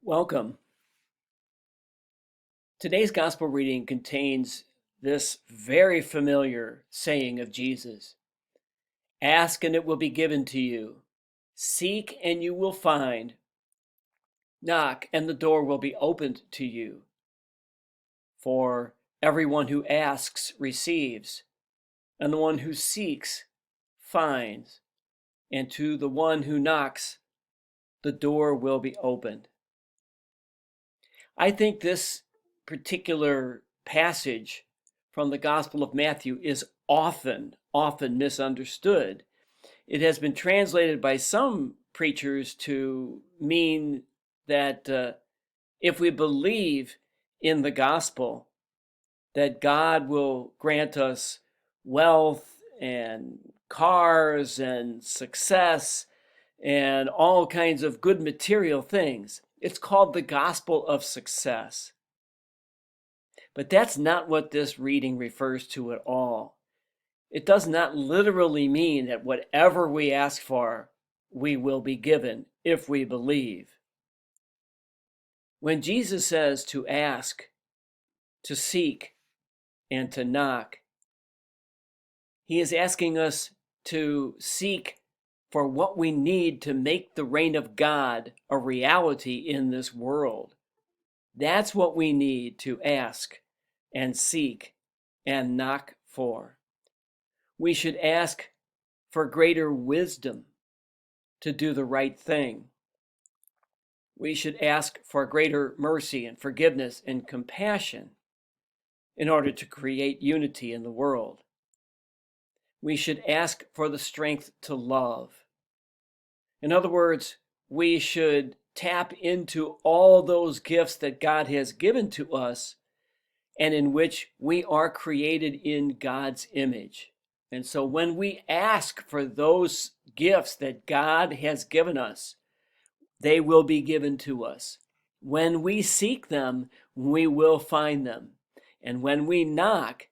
Welcome. Today's gospel reading contains this very familiar saying of Jesus: Ask and it will be given to you. Seek and you will find. Knock and the door will be opened to you. For everyone who asks receives, and the one who seeks finds, and to the one who knocks, the door will be opened. I think this particular passage from the Gospel of Matthew is often misunderstood. It has been translated by some preachers to mean that if we believe in the gospel, that God will grant us wealth and cars and success and all kinds of good material things. It's called the gospel of success. But that's not what this reading refers to at all. It does not literally mean that whatever we ask for, we will be given if we believe. When Jesus says to ask, to seek, and to knock, he is asking us to seek for what we need to make the reign of God a reality in this world. That's what we need to ask and seek and knock for. We should ask for greater wisdom to do the right thing. We should ask for greater mercy and forgiveness and compassion in order to create unity in the world. We should ask for the strength to love. In other words, we should tap into all those gifts that God has given to us and in which we are created in God's image. And so when we ask for those gifts that God has given us, they will be given to us. When we seek them, we will find them. And when we knock,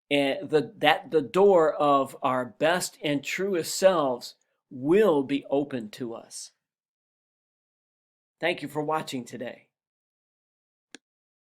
the door of our best and truest selves will be open to us. Thank you for watching today.